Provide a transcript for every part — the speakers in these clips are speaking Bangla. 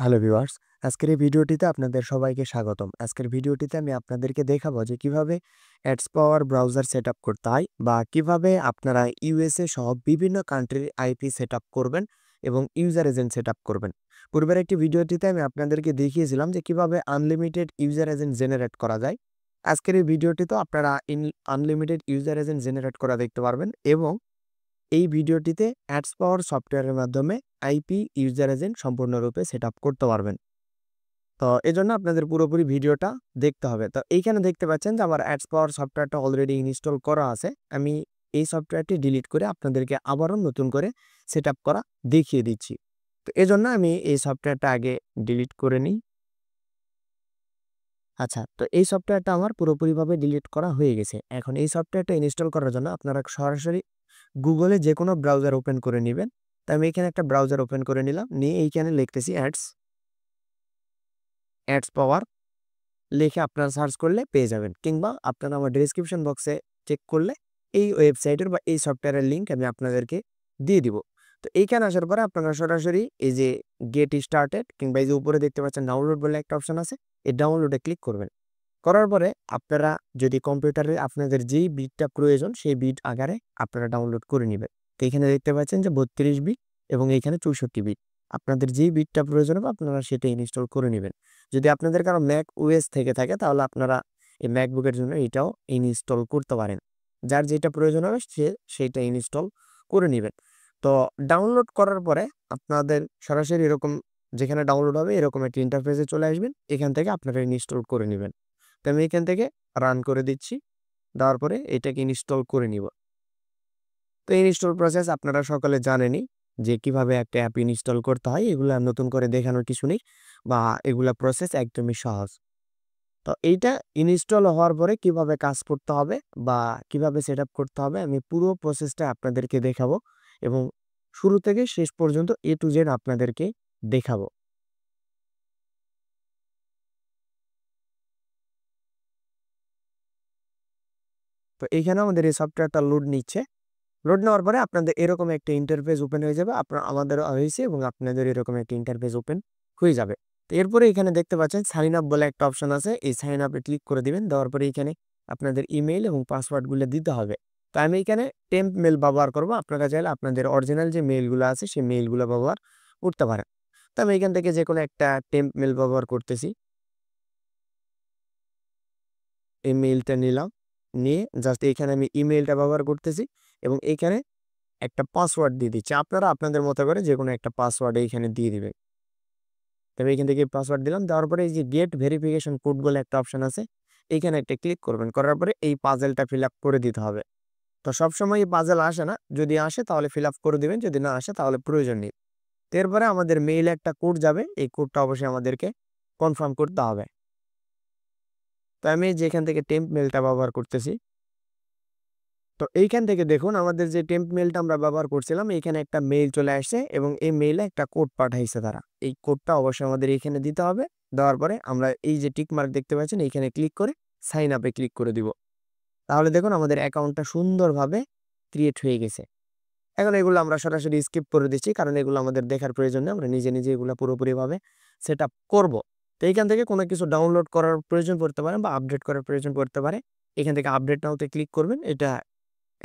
হ্যালো ভিউয়ার্স, আজকের এই ভিডিওটিতে আপনাদের সবাইকে স্বাগতম। আজকের ভিডিওটিতে আমি আপনাদেরকে দেখাবো যে কিভাবে অ্যাডস পাওয়ার ব্রাউজার সেটআপ করতে হয় বা কিভাবে আপনারা ইউএসএ সহ বিভিন্ন কান্ট্রির আইপি সেটআপ করবেন এবং ইউজার এজেন্ট সেটআপ করবেন। পূর্বের একটি ভিডিওটিতে আমি আপনাদেরকে দেখিয়েছিলাম যে কিভাবে আনলিমিটেড ইউজার এজেন্ট জেনারেট করা যায়। আজকের এই ভিডিওটিতেও আপনারা আনলিমিটেড ইউজার এজেন্ট জেনারেট করা দেখতে পারবেন এবং এই ভিডিওটিতে অ্যাডস পাওয়ার সফটওয়্যারের মাধ্যমে আইপি ইউজার এজেন্ট সম্পূর্ণরূপে সেটআপ করতে পারবেন। তো এজন্য আপনাদের পুরোপুরি ভিডিওটা দেখতে হবে। তো এইখানে দেখতে পাচ্ছেন যে আমার অ্যাডস পাওয়ার সফটওয়্যারটা অলরেডি ইনস্টল করা আছে। আমি এই সফটওয়্যারটি ডিলিট করে আপনাদেরকে আবারও নতুন করে সেটআপ করা দেখিয়ে দিচ্ছি। তো এজন্য আমি এই সফটওয়্যারটা আগে ডিলিট করে নিই। আচ্ছা, তো এই সফটওয়্যারটা আমার পুরোপুরিভাবে ডিলিট করা হয়ে গেছে। এখন এই সফটওয়্যারটা ইনস্টল করার জন্য আপনারা সরাসরি গুগলে যেকোনো ব্রাউজার ওপেন করে নিবেন। তো আমি এখানে একটা ব্রাউজার ওপেন করে নিলাম। নিয়ে এইখানে লিখতেছি অ্যাডস পাওয়ার লিখে আপনারা সার্চ করলে পেয়ে যাবেন, কিংবা আপনারা আমার ডেসক্রিপশন বক্সে চেক করলে এই ওয়েবসাইটের বা এই সফটওয়্যারের লিঙ্ক আমি আপনাদেরকে দিয়ে দিব। তো এইখানে আসার পরে আপনারা সরাসরি এই যে গেট স্টার্টেড কিংবা এই যে উপরে দেখতে পাচ্ছেন ডাউনলোড বলে একটা অপশন আছে, এই ডাউনলোডে ক্লিক করবেন। করার পরে আপনারা যদি কম্পিউটারে আপনাদের যেই বিটটা প্রয়োজন সেই বিট আকারে আপনারা ডাউনলোড করে নেবেন। তো এখানে দেখতে পাচ্ছেন যে 32 বিট এবং এইখানে 64 বিট। আপনাদের যেই বিটটা প্রয়োজন হবে আপনারা সেটা ইনস্টল করে নেবেন। যদি আপনাদের কারো ম্যাক ওএস থেকে থাকে তাহলে আপনারা এই ম্যাকবুকের জন্য এটাও ইনস্টল করতে পারেন। যার যেটা প্রয়োজন হবে সে সেইটা ইনস্টল করে নেবেন। তো ডাউনলোড করার পরে আপনাদের সরাসরি এরকম যেখানে ডাউনলোড হবে এরকম একটা ইন্টারফেসে চলে আসবেন। এখান থেকে আপনারা ইনস্টল করে নেবেন। তো আমি এখান থেকে রান করে দিচ্ছি। দেওয়ার পরে এটাকে ইনস্টল করে নিব। তো ইনস্টল প্রসেস আপনারা সকলে জানেনই যে কিভাবে একটা অ্যাপ ইনস্টল করতে হয়। এগুলা নতুন করে দেখানোর কিছু নেই বা এগুলা প্রসেস একদমই সহজ। তো এইটা ইনস্টল হওয়ার পরে কিভাবে কাজ করতে হবে বা কিভাবে সেটআপ করতে হবে আমি পুরো প্রসেসটা আপনাদেরকে দেখাবো এবং শুরু থেকে শেষ পর্যন্ত এ টু জেড আপনাদেরকে দেখাবো। তো এইখানে আমাদের এই সফটওয়্যারটা লোড নিচ্ছে। লোড নেওয়ার পরে আপনাদের এরকম একটা ইন্টারফেস ওপেন হয়ে যাবে। আমাদেরও হয়েছে এবং আপনাদের এরকম একটা ইন্টারফেস ওপেন হয়ে যাবে। তো এরপরে এখানে দেখতে পাচ্ছেন সাইন আপ বলে একটা অপশন আছে। এই সাইন আপে ক্লিক করে দিবেন। দেওয়ার পরে এখানে আপনাদের ইমেইল এবং পাসওয়ার্ডগুলো দিতে হবে। তো আমি এখানে টেম্প মেইল ব্যবহার করব। আপনারা চাইলে আপনাদের অরিজিনাল যে মেইলগুলো আছে সেই মেইলগুলো ব্যবহার করতে পারেন। তো আমি এখান থেকে যেকোনো একটা টেম্প মেইল ব্যবহার করতেছি। এই মেইলটা নিলাম। নিয়ে জাস্ট এখানে আমি ইমেইলটা ব্যবহার করতেছি এবং এইখানে একটা পাসওয়ার্ড দিয়ে দিচ্ছি। আপনারা আপনাদের মতো করে যেকোনো একটা পাসওয়ার্ড এইখানে দিয়ে দিবেন। তবে এখান থেকে পাসওয়ার্ড দিলাম। দেওয়ার পরে এই যে গেট ভেরিফিকেশন কোড বলে একটা অপশন আছে, এইখানে একটা ক্লিক করবেন। করার পরে এই পাজেলটা ফিল আপ করে দিতে হবে। তো সবসময় এই পাজেল আসে না, যদি আসে তাহলে ফিল আপ করে দিবেন, যদি না আসে তাহলে প্রয়োজন নেই। তো এরপরে আমাদের মেইলে একটা কোড যাবে, এই কোডটা অবশ্যই আমাদেরকে কনফার্ম করতে হবে। তো আমি যেখান থেকে টেম্প মেইলটা ব্যবহার করতেছি, তো এইখান থেকে দেখুন আমাদের যে টেম্প মেইলটা আমরা ব্যবহার করছিলাম এইখানে একটা মেইল চলে আসছে এবং এই মেইলে একটা কোড পাঠাইছে তারা। এই কোডটা অবশ্যই আমাদের এইখানে দিতে হবে। দেওয়ার পরে আমরা এই যে টিক মার্ক দেখতে পাচ্ছেন এইখানে ক্লিক করে সাইন আপে ক্লিক করে দিব। তাহলে দেখুন আমাদের অ্যাকাউন্টটা সুন্দরভাবে ক্রিয়েট হয়ে গেছে। এখন এগুলো আমরা সরাসরি স্কিপ করে দিচ্ছি, কারণ এগুলো আমাদের দেখার প্রয়োজন নেই। আমরা নিজে নিজে এগুলো পুরোপুরিভাবে সেট আপ করবো। তো এইখান থেকে কোনো কিছু ডাউনলোড করার প্রয়োজন পড়তে পারে বা আপডেট করার প্রয়োজন পড়তে পারে। এখান থেকে আপডেট নাওতে ক্লিক করবেন। এটা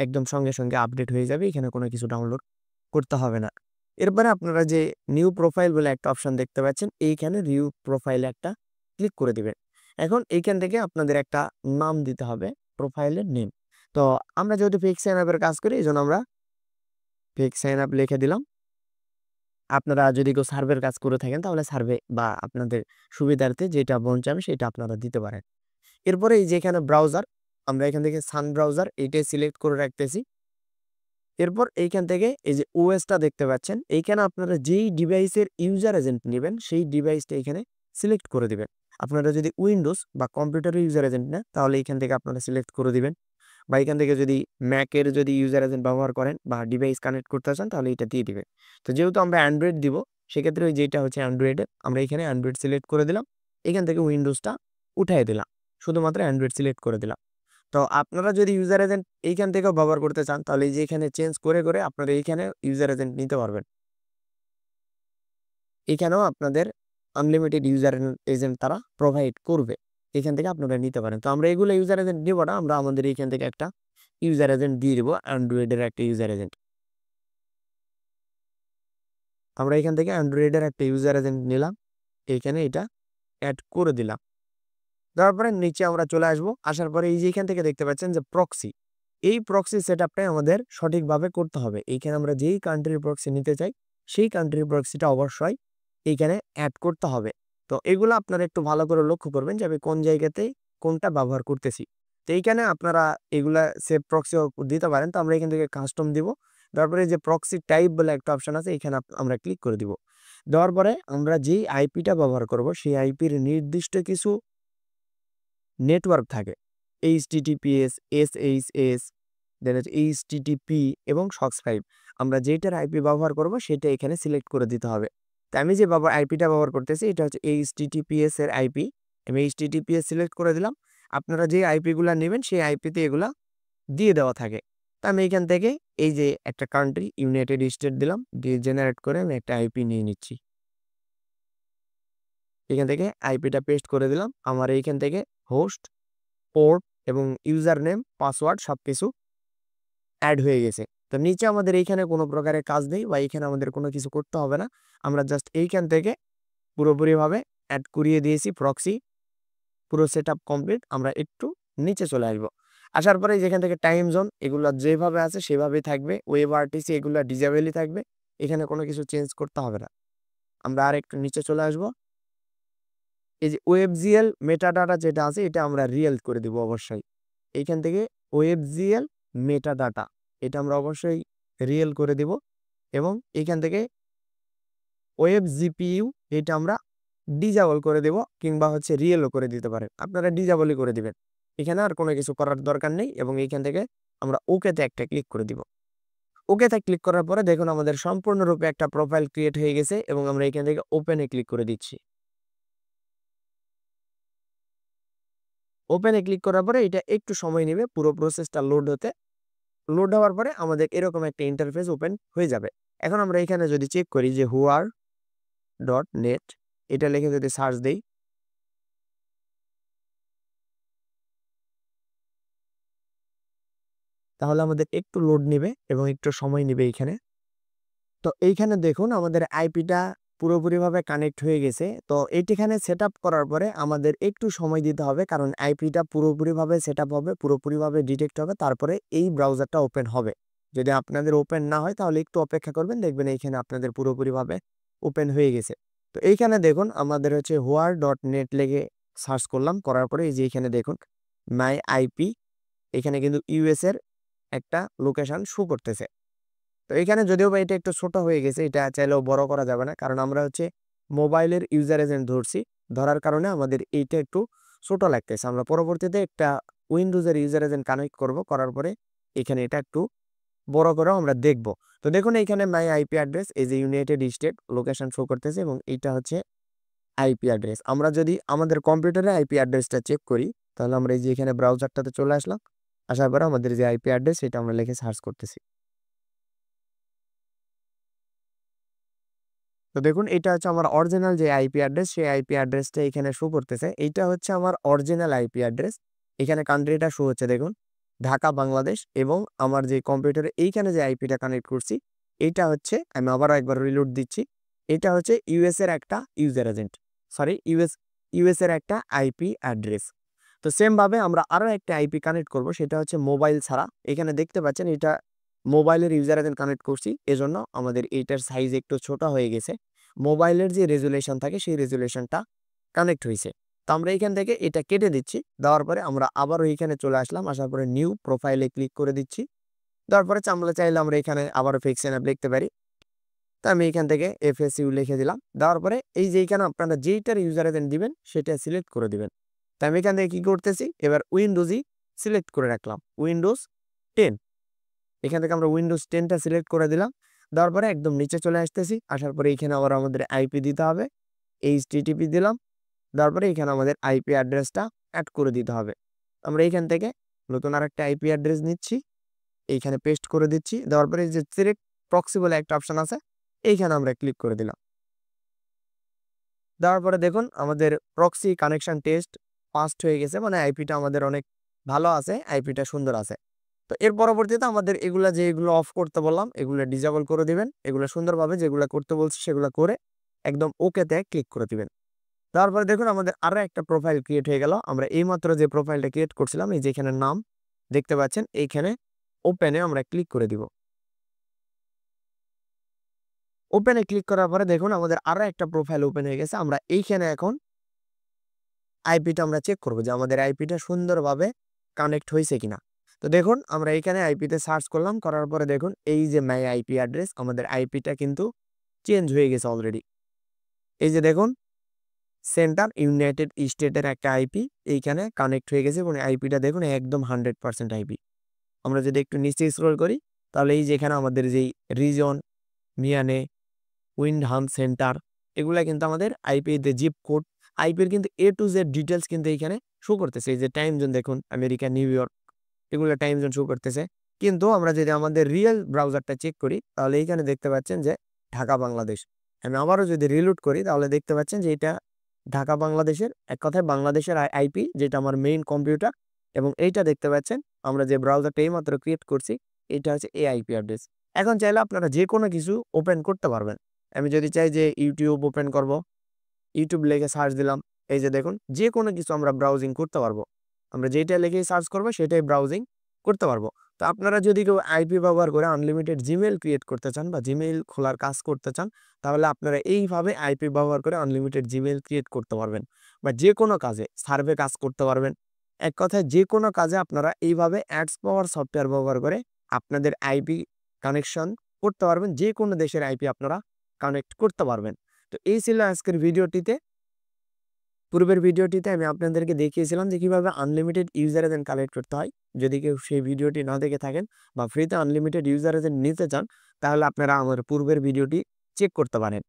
একদম সঙ্গে সঙ্গে আপডেট হয়ে যাবে। এখানে কোনো কিছু ডাউনলোড করতে হবে না। এরপরে আপনারা যে নিউ প্রোফাইল বলে একটা অপশন দেখতে পাচ্ছেন, এইখানে নিউ প্রোফাইলে একটা ক্লিক করে দিবেন। এখন এইখান থেকে আপনাদের একটা নাম দিতে হবে, প্রোফাইলের নেম। তো আমরা যেহেতু ফেক সাইন আপের কাজ করি এজন্য আমরা ফেক সাইন আপ লিখে দিলাম। আপনারা যদি কেউ সার্ভের কাজ করে থাকেন তাহলে সার্ভে বা আপনাদের সুবিধার্থে যেটা মন চাবে সেটা আপনারা দিতে পারেন। এরপরে এই যে এখানে ব্রাউজার, আমরা এখান থেকে সান ব্রাউজার এইটাই সিলেক্ট করে রাখতেছি। এরপর এইখান থেকে এই যে ওএসটা দেখতে পাচ্ছেন, এইখানে আপনারা যেই ডিভাইসের ইউজার এজেন্ট নেবেন সেই ডিভাইসটা এখানে সিলেক্ট করে দিবেন। আপনারা যদি উইন্ডোজ বা কম্পিউটারের ইউজার এজেন্ট নেন তাহলে এইখান থেকে আপনারা সিলেক্ট করে দিবেন, বা এখান থেকে যদি ম্যাকের যদি ইউজার এজেন্ট ব্যবহার করেন বা ডিভাইস কানেক্ট করতে চান তাহলে এটা দিয়ে দিবেন। তো যেহেতু আমরা অ্যান্ড্রয়েড দিব সেক্ষেত্রে ওই যেটা হচ্ছে অ্যান্ড্রয়েডের আমরা এখানে অ্যান্ড্রয়েড সিলেক্ট করে দিলাম। এখান থেকে উইন্ডোজটা উঠাই দিলাম, শুধুমাত্র অ্যান্ড্রয়েড সিলেক্ট করে দিলাম। তো আপনারা যদি ইউজার এজেন্ট এইখান থেকেও ব্যবহার করতে চান তাহলে এই যে এখানে চেঞ্জ করে করে আপনারা এইখানে ইউজার এজেন্ট নিতে পারবেন। এখানেও আপনাদের আনলিমিটেড ইউজার এজেন্ট তারা প্রোভাইড করবে, এখান থেকে আপনারা নিতে পারেন। তো আমরা এগুলো ইউজার এজেন্ট নিব না, আমরা আমাদের এখান থেকে একটা ইউজার এজেন্ট দিয়ে দেবো, অ্যান্ড্রয়েডের একটা ইউজার এজেন্ট। আমরা এখান থেকে অ্যান্ড্রয়েডের একটা ইউজার এজেন্ট নিলাম, এইখানে এটা অ্যাড করে দিলাম। তারপরে নিচে আমরা চলে আসবো, আসার পরে এই যে এখান থেকে দেখতে পাচ্ছেন যে প্রক্সি, এই প্রক্সি সেটআপটাই আমাদের সঠিকভাবে করতে হবে। এইখানে আমরা যেই কান্ট্রির প্রক্সি নিতে চাই সেই কান্ট্রির প্রক্সিটা অবশ্যই এইখানে অ্যাড করতে হবে। তো এগুলো আপনারা একটু ভালো করে লক্ষ্য করবেন যে আমি কোন জায়গাতে কোনটা ব্যবহার করতেছি। তো এইখানে আপনারা এগুলা সেভ প্রক্সিও দিতে পারেন। তো আমরা এখান থেকে কাস্টম দিব, তারপরে যে প্রক্সি টাইপ বলে একটা অপশন আছে, এখানে আমরা ক্লিক করে দিব। দেওয়ার পরে আমরা যেই আইপিটা ব্যবহার করব সেই আইপির নির্দিষ্ট কিছু নেটওয়ার্ক থাকে, এইচটিটিপিএস, এসএইচএস, দেন হচ্ছে এইচটিটিপি এবং সক্স5। আমরা যেটার আইপি ব্যবহার করব সেটা এখানে সিলেক্ট করে দিতে হবে। তো আমি যে আইপিটা ব্যবহার করতেছি এটা হচ্ছে এইচটিটিপিএস এর আইপি, আমি এইচটিটিপিএস সিলেক্ট করে দিলাম। আপনারা যে আইপিগুলো নেবেন সেই আইপিতে এগুলা দিয়ে দেওয়া থাকে। তো আমি এখান থেকে এই যে একটা কান্ট্রি ইউনাইটেড স্টেট দিলাম, দিয়ে জেনারেট করে আমি একটা আইপি নিয়ে নিচ্ছি। এখান থেকে আইপিটা পেস্ট করে দিলাম। আমার এইখান থেকে হোস্ট, পোর্ট এবং ইউজার নেম, পাসওয়ার্ড সবকিছু অ্যাড হয়ে গেছে। তো নিচে আমাদের এইখানে কোনো প্রকারের কাজ নেই বা এইখানে আমাদের কোনো কিছু করতে হবে না। আমরা জাস্ট এইখান থেকে পুরোপুরিভাবে অ্যাড করিয়ে দিয়েছি প্রক্সি, পুরো সেটআপ কমপ্লিট। আমরা একটু নিচে চলে আসবো, আসার পরে যেখান থেকে টাইম জোন এগুলো যেভাবে আছে সেভাবেই থাকবে, ওয়েব আরটিসি এগুলো ডিজেবলই থাকবে, এখানে কোনো কিছু চেঞ্জ করতে হবে না। আমরা আর একটু নিচে চলে আসবো, এই যে ওয়েবজিএল মেটাডাটা যেটা আছে এটা আমরা রিয়েল করে দিব অবশ্যই। এইখান থেকে ওয়েবজিএল মেটাডাটা এটা আমরা অবশ্যই রিয়েল করে দিব, এবং এইখান থেকে ওয়েব জিপিইউ এটা আমরা ডিজেবল করে দেব, কিংবা হচ্ছে রিয়েলও করে দিতে পারেন, আপনারা ডিজেবলই করে দিবেন। এখানে আর কোনো কিছু করার দরকার নেই, এবং এইখান থেকে আমরা ওকেতে একটা ক্লিক করে দিব। ওকেতে ক্লিক করার পরে দেখুন আমাদের সম্পূর্ণরূপে একটা প্রোফাইল ক্রিয়েট হয়ে গেছে, এবং আমরা এখান থেকে ওপেনে ক্লিক করে দিচ্ছি। ওপেনে ক্লিক করার পরে এটা একটু সময় নেবে পুরো প্রসেসটা লোড হতে। লোড হওয়ার পরে আমাদের এরকম একটা ইন্টারফেস ওপেন হয়ে যাবে। এখন আমরা এখানে যদি চেক করি যে whoar.net এটা লিখে যদি সার্চ দেই, তাহলে আমাদের একটু লোড নেবে এবং একটু সময় নেবে এইখানে। তো এইখানে দেখুন আমাদের আইপিটা পুরোপুরিভাবে কানেক্ট হয়ে গেছে। তো এইখানে সেট আপ করার পরে আমাদের একটু সময় দিতে হবে, কারণ আইপিটা পুরোপুরিভাবে সেট আপ হবে, পুরোপুরিভাবে ডিটেক্ট হবে, তারপরে এই ব্রাউজারটা ওপেন হবে। যদি আপনাদের ওপেন না হয় তাহলে একটু অপেক্ষা করবেন, দেখবেন এইখানে আপনাদের পুরোপুরিভাবে ওপেন হয়ে গেছে। তো এইখানে দেখুন আমাদের হচ্ছে whoar.net লেগে সার্চ করলাম, করার পরে এই যে এইখানে দেখুন মাই আইপি, এখানে কিন্তু ইউএস এর একটা লোকেশন শো করতেছে। তো এখানে যদিও বা এটা একটু ছোট হয়ে গেছে, এটা চাইলেও বড় করা যাবে না, কারণ আমরা হচ্ছে মোবাইলের ইউজার এজেন্ট ধরছি, ধরার কারণে আমাদের এইটা একটু ছোট লাগতেছে। আমরা পরবর্তীতে একটা উইন্ডোজের ইউজার এজেন্ট কানেক্ট করব, করার পরে এখানে এটা একটু বড় করেও আমরা দেখব। তো দেখুন এইখানে মাই আইপি অ্যাড্রেস এই যে ইউনাইটেড স্টেট লোকেশন শো করতেছে, এবং এটা হচ্ছে আইপি অ্যাড্রেস। আমরা যদি আমাদের কম্পিউটারে আইপি অ্যাড্রেসটা চেক করি, তাহলে আমরা এই যে এখানে ব্রাউজারটাতে চলে আসলাম, আসার পরে আমাদের যে আইপি অ্যাড্রেস এটা আমরা লিখে সার্চ করতেছি। তো দেখুন এটা হচ্ছে আমার অরিজিনাল যে আইপি অ্যাড্রেস, সেই আইপি অ্যাড্রেসটা এখানে শো করতেছে। এইটা হচ্ছে আমার অরিজিনাল আইপি অ্যাড্রেস। এখানে কান্ট্রিটা শো হচ্ছে দেখুন ঢাকা, বাংলাদেশ, এবং আমার যে কম্পিউটারে এইখানে যে আইপিটা কানেক্ট করছি এইটা হচ্ছে, আমি আবারও একবার রিলোড দিচ্ছি, এটা হচ্ছে ইউএস এর একটা ইউজার এজেন্ট, সরি ইউএস এর একটা আইপি অ্যাড্রেস। তো সেম ভাবে আমরা আরো একটা আইপি কানেক্ট করব, সেটা হচ্ছে মোবাইল ছাড়া। এখানে দেখতে পাচ্ছেন এটা মোবাইলের ইউজার এজেন্ট কানেক্ট করছি, এজন্য আমাদের এইটার সাইজ একটু ছোট হয়ে গেছে। মোবাইলের যে রেজুলেশন থাকে সেই রেজুলেশনটা কানেক্ট হয়েছে। তো আমরা এখান থেকে এটা কেটে দিচ্ছি, দেওয়ার পরে আমরা আবারও এইখানে চলে আসলাম, আসার পরে নিউ প্রোফাইলে ক্লিক করে দিচ্ছি। দেওয়ার পরে আমরা চাইলে আমরা এখানে আবারও ফিক্সড অ্যাপ লিখতে পারি। তো আমি এখান থেকে এফএসইউ লিখে দিলাম, দেওয়ার পরে এই যে এখানে আপনারা যেইটার ইউজার এজেন্ট দিবেন সেটা সিলেক্ট করে দিবেন। তো আমি এখান থেকে কি করতেছি, এবার উইন্ডোজই সিলেক্ট করে রাখলাম, উইন্ডোজ 10। এখান থেকে আমরা উইন্ডোজ 10টা সিলেক্ট করে দিলাম, দেওয়ার পরে একদম নিচে চলে আসতেছি, আসার পরে এখানে আবার আমাদের আইপি দিতে হবে, এইচটিটিপি দিলাম, দেওয়ার পরে এখানে আমাদের আইপি অ্যাড্রেসটা অ্যাড করে দিতে হবে। আমরা এইখান থেকে নতুন আরেকটা আইপি অ্যাড্রেস নিচ্ছি, এইখানে পেস্ট করে দিচ্ছি, দেওয়ার পরে যে সিলেক্ট প্রক্সি বলে একটা অপশন আছে এইখানে আমরা ক্লিক করে দিলাম। দেওয়ার পরে দেখুন আমাদের প্রক্সি কানেকশন টেস্ট পাসড হয়ে গেছে, মানে আইপিটা আমাদের অনেক ভালো আছে, আইপিটা সুন্দর আছে। তো এর পরবর্তীতে আমাদের এগুলা যেগুলো অফ করতে বললাম এগুলো ডিসেবল করে দিবেন, এগুলো সুন্দরভাবে যেগুলো করতে বলছি সেগুলো করে একদম ওকেতে ক্লিক করে দিবেন। তারপরে দেখুন আমাদের আরো একটা প্রোফাইল ক্রিয়েট হয়ে গেল। আমরা এইমাত্র যে প্রোফাইলটা ক্রিয়েট করছিলাম এই যে এখানে নাম দেখতে পাচ্ছেন, এইখানে ওপেনে আমরা ক্লিক করে দিব। ওপেনে ক্লিক করার পরে দেখুন আমাদের আরো একটা প্রোফাইল ওপেন হয়ে গেছে। আমরা এইখানে এখন আইপিটা আমরা চেক করব যে আমাদের আইপিটা সুন্দরভাবে কানেক্ট হয়েছে কিনা। তো দেখুন আমরা এখানে আইপিতে সার্চ করলাম, করার পরে দেখুন এই যে মাই আইপি অ্যাড্রেস, আমাদের আইপিটা কিন্তু চেঞ্জ হয়ে গেছে অলরেডি। এই যে দেখুন সেন্টার ইউনাইটেড স্টেটের একটা আইপি এইখানে কানেক্ট হয়ে গেছে এবং আইপিটা দেখুন একদম 100% আইপি। আমরা যদি একটু নিচে স্ক্রল করি তাহলে এই যে এখানে আমাদের যেই রিজন, মিয়ানে, উইন্ডহাম সেন্টার এগুলা কিন্তু আমাদের আইপি তে জিপ কোড, আইপির কিন্তু এ টু জেড ডিটেলস কিন্তু এইখানে শো করতেছে। এই যে টাইম জোন দেখুন আমেরিকা, নিউ ইয়র্ক এগুলো টাইম জোন শো করতেছে। কিন্তু আমরা যদি আমাদের রিয়েল ব্রাউজারটা চেক করি তাহলে এইখানে দেখতে পাচ্ছেন যে ঢাকা বাংলাদেশ। আমি আবারও যদি রিলোড করি তাহলে দেখতে পাচ্ছেন যে এটা ঢাকা বাংলাদেশের, এক কথায় বাংলাদেশের আইপি যেটা আমার মেইন কম্পিউটার। এবং এইটা দেখতে পাচ্ছেন আমরা যে ব্রাউজারটা এইমাত্র ক্রিয়েট করছি এটা হচ্ছে এই আইপি অ্যাড্রেস। এখন চাইলে আপনারা যে কোনো কিছু ওপেন করতে পারবেন। আমি যদি চাই যে ইউটিউব ওপেন করব, ইউটিউব লিখে সার্চ দিলাম, এই যে দেখুন যে কোনো কিছু আমরা ব্রাউজিং করতে পারবো। আমরা যেটা লিখে সার্চ করবো সেটাই ব্রাউজিং করতে পারবো। তো আপনারা যদি কেউ আইপি ব্যবহার করে আনলিমিটেড জিমেইল ক্রিয়েট করতে চান বা জিমেইল খোলার কাজ করতে চান তাহলে আপনারা এইভাবে আইপি ব্যবহার করে আনলিমিটেড জিমেইল ক্রিয়েট করতে পারবেন বা যে কোনো কাজে সার্ভে কাজ করতে পারবেন। এক কথায় যে কোনো কাজে আপনারা এইভাবে অ্যাডস পাওয়ার সফটওয়্যার ব্যবহার করে আপনাদের আইপি কানেকশন করতে পারবেন, যে কোনো দেশের আইপি আপনারা কানেক্ট করতে পারবেন। তো এই ছিল আজকের ভিডিওটিতে। পূর্বের ভিডিওটিতে আমি আপনাদেরকে দেখিয়েছিলাম যে কিভাবে আনলিমিটেড ইউজার এজেন্ট কালেক্ট করতে হয়। যদি কেউ সেই ভিডিওটি না দেখে থাকেন বা ফ্রিতে আনলিমিটেড ইউজার এজেন্ট নিতে চান তাহলে আপনারা আমার পূর্বের ভিডিওটি চেক করতে পারেন।